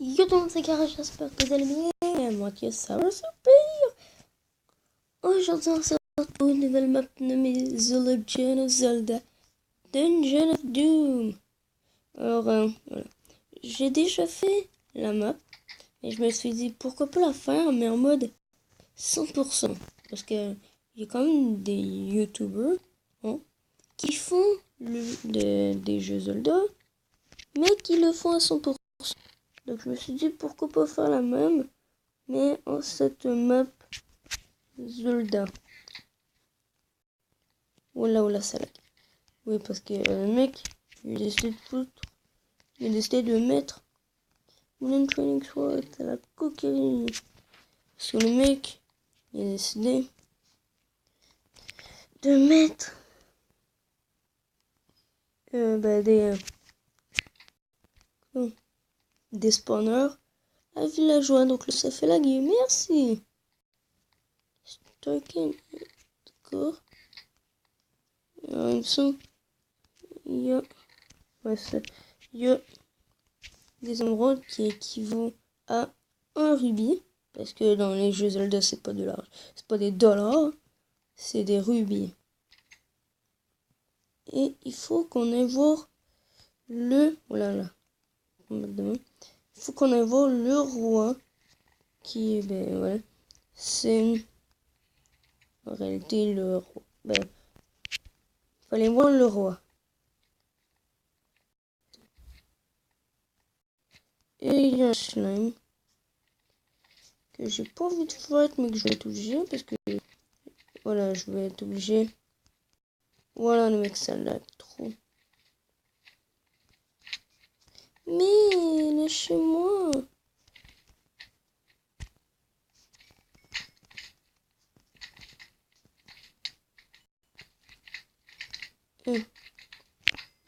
Yo tout le monde, c'est Cara, j'espère que vous allez bien. Moi qui ça va super. Aujourd'hui on se retrouve une nouvelle map nommée The Legend of Zelda Dungeon of Doom. Alors voilà. J'ai déjà fait la map et je me suis dit pourquoi pas la faire mais en mode 100%. Parce que il y a quand même des youtubers qui font des jeux Zelda mais qui le font à 100%. Donc je me suis dit pourquoi pas faire la même, mais en cette map Zelda. Oula, ça lag. Oui, parce que le mec, il a décidé de mettre Wooden Training Sword à la cocaïne. Parce que le mec, il a décidé de mettre des spawners à villageois. Donc là, ça fait laguer. Merci. Token. D'accord. Alors, il me semble. Il y a des émeraudes qui équivaut à un rubis. Parce que dans les jeux Zelda, c'est pas des dollars, c'est des rubis. Et il faut qu'on aille voir il faut qu'on aille voir le roi. Qui est, c'est en réalité le roi. Fallait voir le roi. Et il y a un slime que j'ai pas envie de fight, mais que je vais être obligé parce que voilà, je vais être obligé. Voilà, le mec, ça lag trop. Mais lâchez-moi.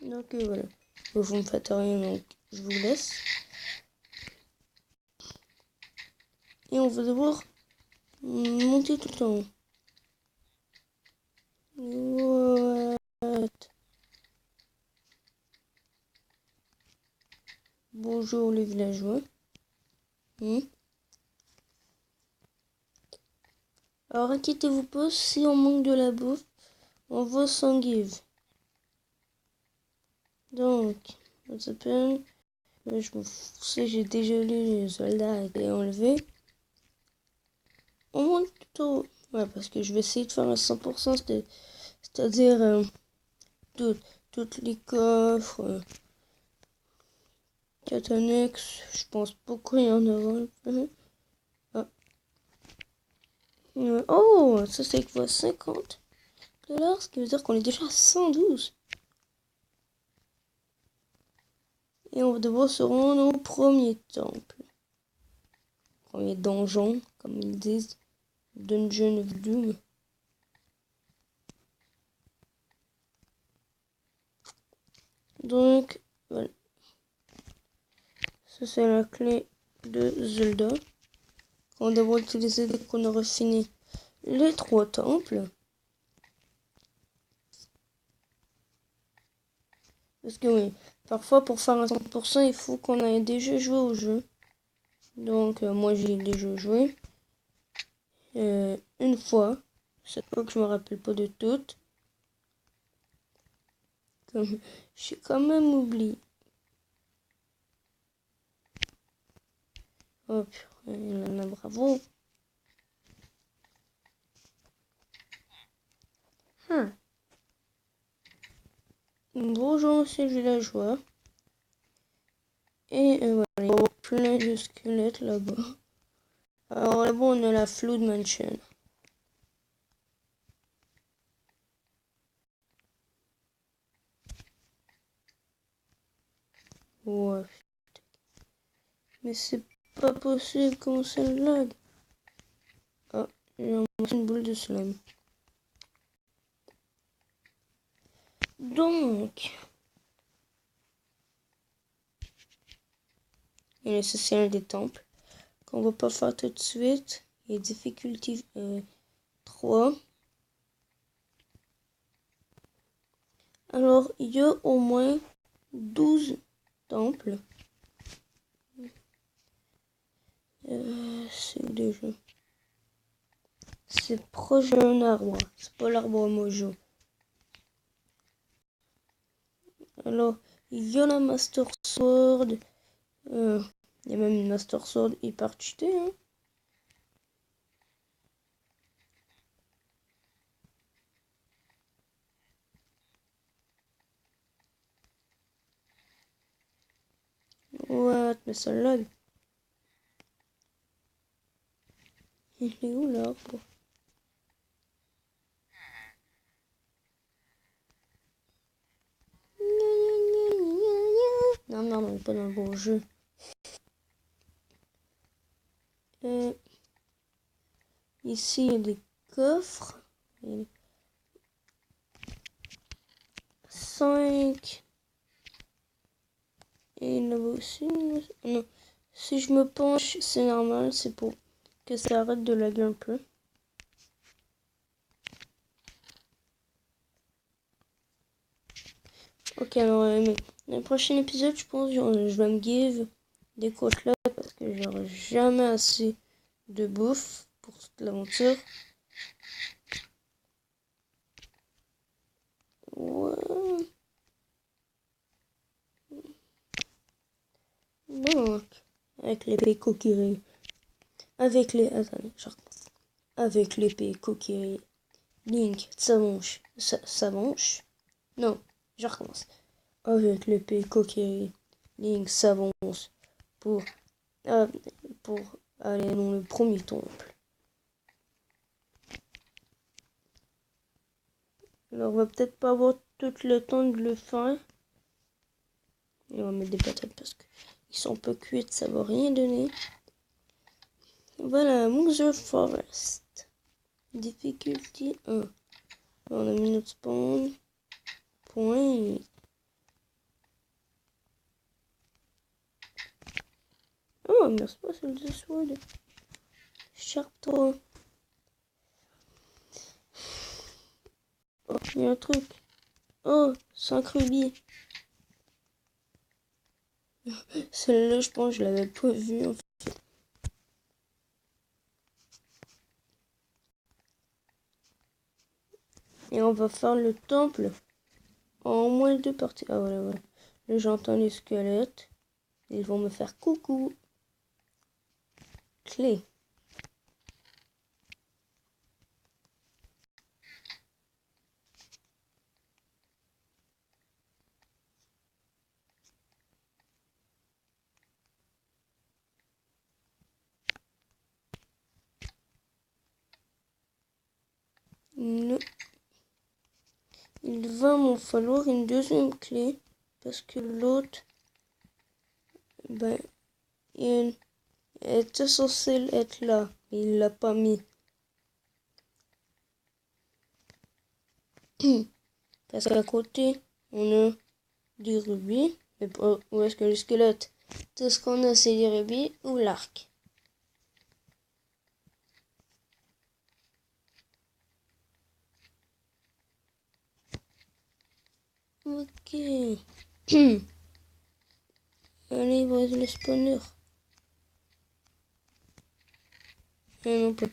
Donc voilà. Vous me faites rien, donc je vous laisse. Et on va devoir monter tout en haut. What? Bonjour les villageois. Alors inquiétez-vous pas, si on manque de la bouffe, on va s'en give. Donc, on s'appelle. Je me sais, j'ai déjà lu les soldats et enlevé. On monte plutôt. Ouais, parce que je vais essayer de faire à 100%, c'est-à-dire toutes les coffres. 4 annexes, je pense pas qu'il y en aura. Ah. Oh, ça c'est quoi, 50 $, ce qui veut dire qu'on est déjà à 112. Et on va devoir se rendre au premier temple. Premier donjon, comme ils disent. Dungeon of Doom. Donc, voilà. Ça c'est la clé de Zelda. On devra utiliser dès qu'on aura fini les 3 temples. Parce que oui, parfois pour faire un 100%, il faut qu'on ait déjà joué au jeu. Donc moi j'ai déjà joué une fois. C'est pas que je me rappelle pas de toutes. Comme j'ai quand même oublié. Hop, bravo. Bonjour, c'est villageois. Et voilà, il y a plein de squelettes là-bas. Alors là-bas, on a la Flood Mansion. Ouais. Mais c'est pas possible, comment ça lag? Ah, j'ai une boule de slime. Donc, il y a l'essentiel des temples qu'on va pas faire tout de suite. Il y a difficulté 3. Alors, il y a au moins 12 temples. C'est où déjà? C'est proche d'un arbre. C'est pas l'arbre mojo. Alors, il y a la Master Sword. Il y a même une Master Sword hyper cheatée. Hein. What? Mais ça lag. Il est où l'arbre? Non, non, non, pas dans le bon jeu. Ici, il y a des coffres. 5. Et là aussi. Non. Si je me penche, c'est normal. C'est pour que ça arrête de laguer un peu. Ok, alors, mais dans le prochain épisode, je pense que je vais me give des côtelettes parce que j'aurai jamais assez de bouffe pour toute l'aventure. Ouais. Donc, avec l'épée Kokiri. Avec les. Attendez, je recommence. Avec l'épée Kokiri. Link s'avance. Non, je recommence. Avec l'épée Kokiri. Link s'avance pour, euh, pour aller dans le premier temple. Alors, on va peut-être pas avoir tout le temps de le faire. Et on va mettre des patates parce qu'ils sont peu cuites, ça va rien donner. Voilà, Mother Forest. Difficulty 1. On a mis notre spawn. Point. Oh, merci pas sur le sword. Sharp 3. Oh, il y a un truc. Oh, 5 rubis. Celle-là, je pense que je l'avais pas vue en fait. Et on va faire le temple en au moins 2 parties. Ah voilà, voilà. Là, j'entends les squelettes. Ils vont me faire coucou. Clé. Non. Il va m'en falloir une deuxième clé. Parce que l'autre, ben, il était censé être là. Mais il l'a pas mis. Parce qu'à côté, on a des rubis. Mais où est-ce que le squelette? Tout ce qu'on a, c'est des rubis ou l'arc. Ok. Allez, vas-y, le spawner. Non plus.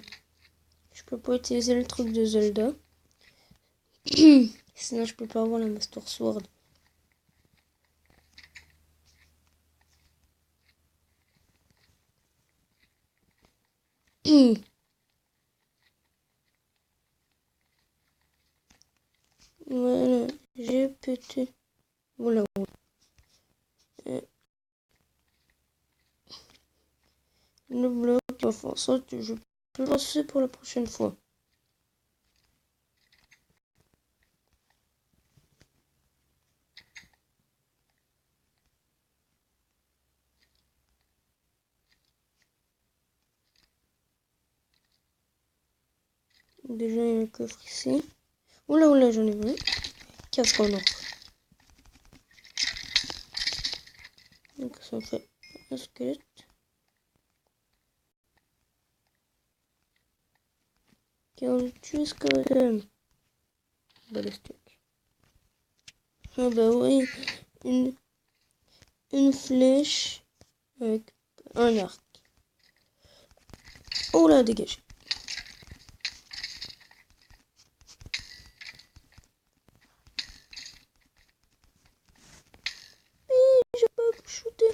Je peux pas utiliser le truc de Zelda. Sinon, je peux pas avoir la Master Sword. Voilà, j'ai pété. Voilà. Le bloc, enfin, ça, je peux passer pour la prochaine fois. Déjà, il y a un coffre ici. Oula, oula, j'en ai vu. Casque en or. Donc, ça fait un squelette. Tu skeleton. Balistique. Ah bah oui, une flèche avec un arc. Oh là, dégage. J'ai pas shooté.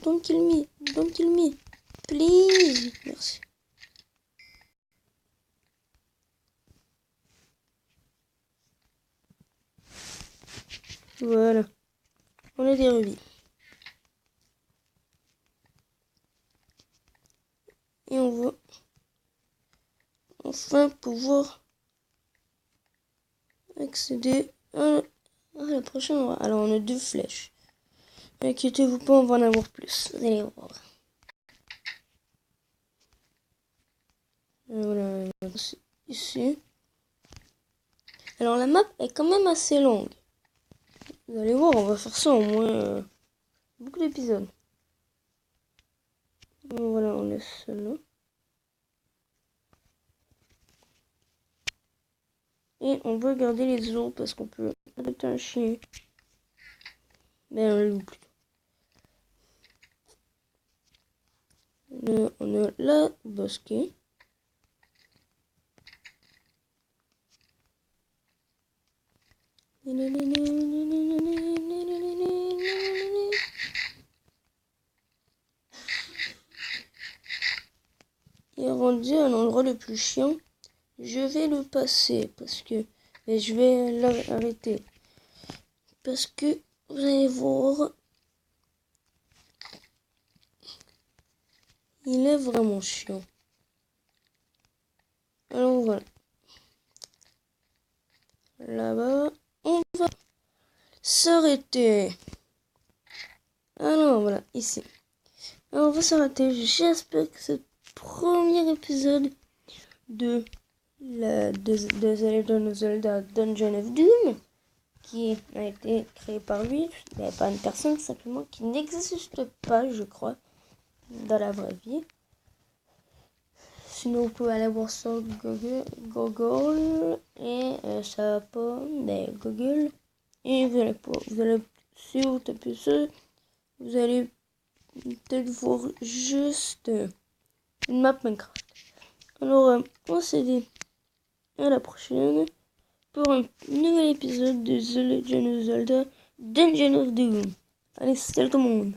Don't kill me. Don't kill me. Please. Merci. Voilà. On a des rubis. Et on va enfin pouvoir accéder à la prochaine endroit. Alors on a 2 flèches. Inquiétez-vous pas, on va en avoir plus. Vous allez voir. Voilà, ici. Alors la map est quand même assez longue. Vous allez voir, on va faire ça au moins beaucoup d'épisodes. Voilà, on laisse celle-là. Et on veut garder les os parce qu'on peut adopter un chien. Mais un loup plutôt. On a la bosquet. Et rendu à l'endroit le plus chiant, je vais le passer parce que je vais l'arrêter parce que vous allez voir, il est vraiment chiant. Alors voilà, là-bas, on va s'arrêter. Alors voilà, ici. Alors on va s'arrêter. J'espère que ce premier épisode de The Legend of Zelda Dungeon of Doom, qui a été créé par lui, mais pas une personne simplement qui n'existe pas, je crois, dans la vraie vie. Sinon vous pouvez aller voir sur Google et ça va pas, mais Google, et vous allez si vous tapez ça, vous allez peut-être voir juste une map Minecraft. Alors on se dit à la prochaine pour un nouvel épisode de The Legend of Zelda Dungeon of Doom. Allez, salut tout le monde!